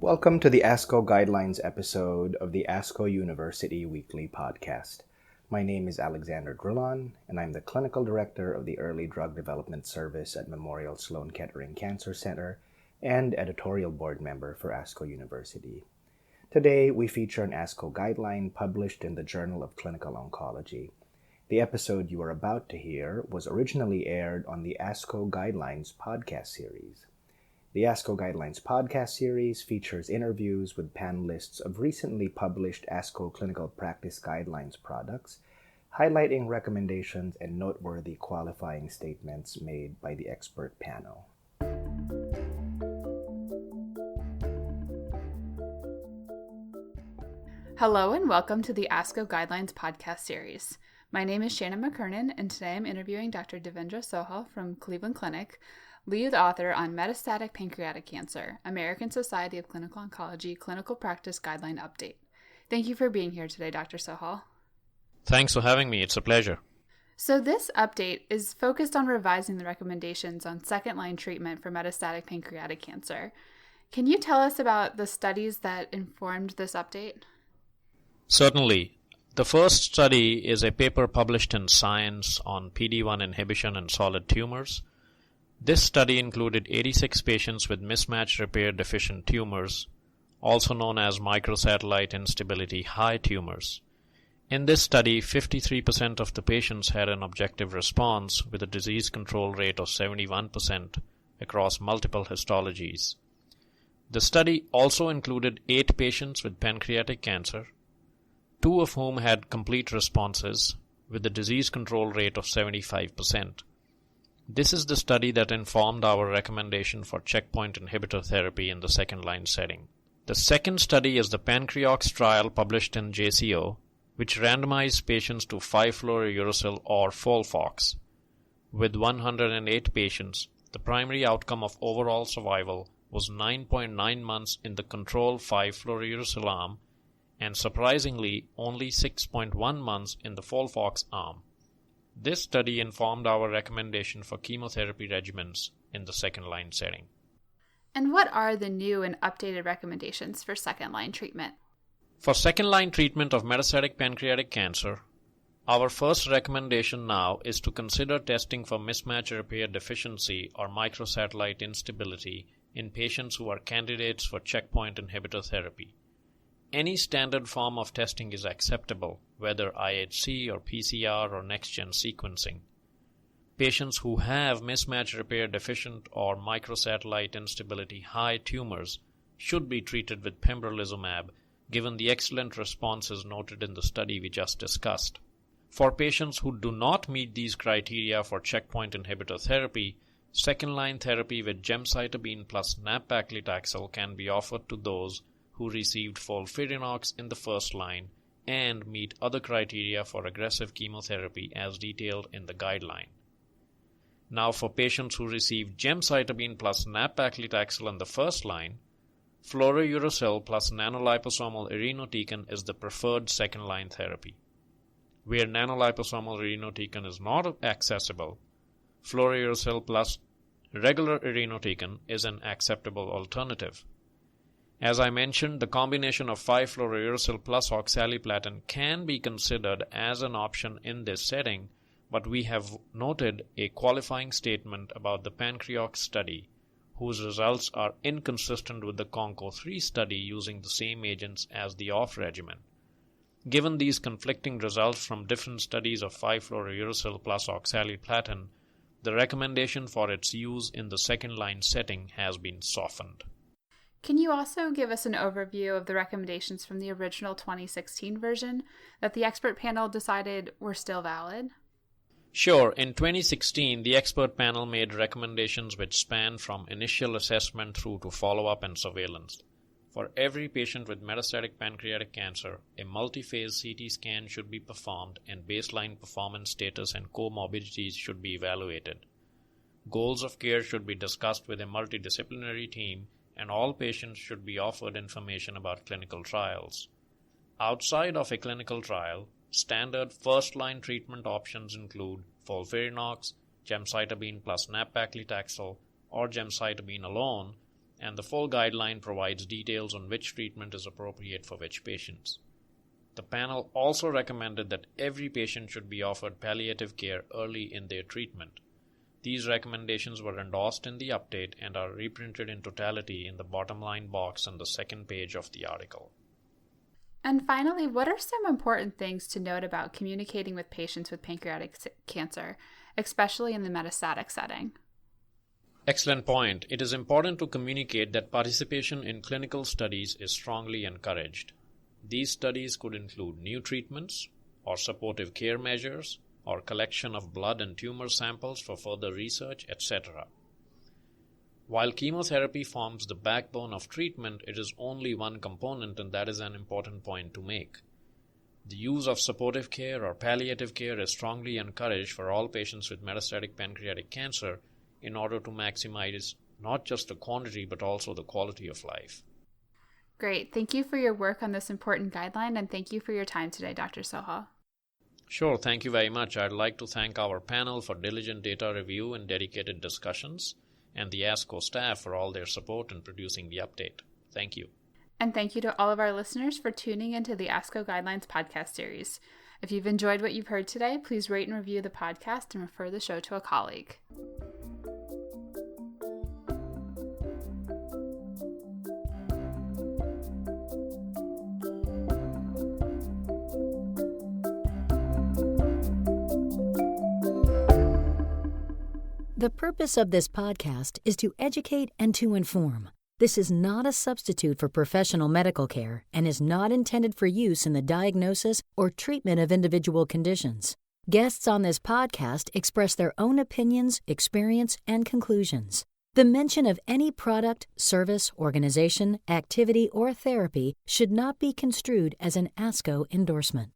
Welcome to the ASCO Guidelines episode of the ASCO University Weekly Podcast. My name is Alexander Drilon, and I'm the Clinical Director of the Early Drug Development Service at Memorial Sloan Kettering Cancer Center and Editorial Board Member for ASCO University. Today, we feature an ASCO Guideline published in the Journal of Clinical Oncology. The episode you are about to hear was originally aired on the ASCO Guidelines podcast series. The ASCO Guidelines podcast series features interviews with panelists of recently published ASCO Clinical Practice Guidelines products, highlighting recommendations and noteworthy qualifying statements made by the expert panel. Hello and welcome to the ASCO Guidelines podcast series. My name is Shannon McKernin, and today I'm interviewing Dr. Davendra Sohal from Cleveland Clinic, lead author on Metastatic Pancreatic Cancer, American Society of Clinical Oncology Clinical Practice Guideline Update. Thank you for being here today, Dr. Sohal. Thanks for having me. It's a pleasure. So this update is focused on revising the recommendations on second-line treatment for metastatic pancreatic cancer. Can you tell us about the studies that informed this update? Certainly. The first study is a paper published in Science on PD-1 inhibition in solid tumors. This study included 86 patients with mismatch repair deficient tumors, also known as microsatellite instability high tumors. In this study, 53% of the patients had an objective response with a disease control rate of 71% across multiple histologies. The study also included 8 patients with pancreatic cancer, 2 of whom had complete responses with a disease control rate of 75%. This is the study that informed our recommendation for checkpoint inhibitor therapy in the second-line setting. The second study is the Pancreox trial published in JCO, which randomized patients to 5-fluorouracil or FOLFOX. With 108 patients, the primary outcome of overall survival was 9.9 months in the control 5-fluorouracil arm, and surprisingly, only 6.1 months in the FOLFOX arm. This study informed our recommendation for chemotherapy regimens in the second-line setting. And what are the new and updated recommendations for second-line treatment? For second-line treatment of metastatic pancreatic cancer, our first recommendation now is to consider testing for mismatch repair deficiency or microsatellite instability in patients who are candidates for checkpoint inhibitor therapy. Any standard form of testing is acceptable, whether IHC or PCR or next-gen sequencing. Patients who have mismatch repair deficient or microsatellite instability high tumors should be treated with pembrolizumab, given the excellent responses noted in the study we just discussed. For patients who do not meet these criteria for checkpoint inhibitor therapy, second-line therapy with gemcitabine plus nab-paclitaxel can be offered to those who received FOLFIRINOX in the first line and meet other criteria for aggressive chemotherapy as detailed in the guideline. Now, for patients who received gemcitabine plus nab-paclitaxel in the first line, fluorouracil plus nanoliposomal irinotecan is the preferred second-line therapy. Where nanoliposomal irinotecan is not accessible, fluorouracil plus regular irinotecan is an acceptable alternative. As I mentioned, the combination of 5-fluorouracil plus oxaliplatin can be considered as an option in this setting, but we have noted a qualifying statement about the Pancreox study, whose results are inconsistent with the CONCO3 study using the same agents as the OFF regimen. Given these conflicting results from different studies of 5-fluorouracil plus oxaliplatin, the recommendation for its use in the second-line setting has been softened. Can you also give us an overview of the recommendations from the original 2016 version that the expert panel decided were still valid? Sure. In 2016, the expert panel made recommendations which span from initial assessment through to follow-up and surveillance. For every patient with metastatic pancreatic cancer, a multi-phase CT scan should be performed and baseline performance status and comorbidities should be evaluated. Goals of care should be discussed with a multidisciplinary team, and all patients should be offered information about clinical trials. Outside of a clinical trial, standard first-line treatment options include FOLFIRINOX, gemcitabine plus nab-paclitaxel, or gemcitabine alone, and the full guideline provides details on which treatment is appropriate for which patients. The panel also recommended that every patient should be offered palliative care early in their treatment. These recommendations were endorsed in the update and are reprinted in totality in the bottom line box on the second page of the article. And finally, what are some important things to note about communicating with patients with pancreatic cancer, especially in the metastatic setting? Excellent point. It is important to communicate that participation in clinical studies is strongly encouraged. These studies could include new treatments or supportive care measures or collection of blood and tumor samples for further research, etc. While chemotherapy forms the backbone of treatment, it is only one component, and that is an important point to make. The use of supportive care or palliative care is strongly encouraged for all patients with metastatic pancreatic cancer in order to maximize not just the quantity but also the quality of life. Great. Thank you for your work on this important guideline, and thank you for your time today, Dr. Sohal. Sure, thank you very much. I'd like to thank our panel for diligent data review and dedicated discussions, and the ASCO staff for all their support in producing the update. Thank you. And thank you to all of our listeners for tuning into the ASCO Guidelines podcast series. If you've enjoyed what you've heard today, please rate and review the podcast and refer the show to a colleague. The purpose of this podcast is to educate and to inform. This is not a substitute for professional medical care and is not intended for use in the diagnosis or treatment of individual conditions. Guests on this podcast express their own opinions, experience, and conclusions. The mention of any product, service, organization, activity, or therapy should not be construed as an ASCO endorsement.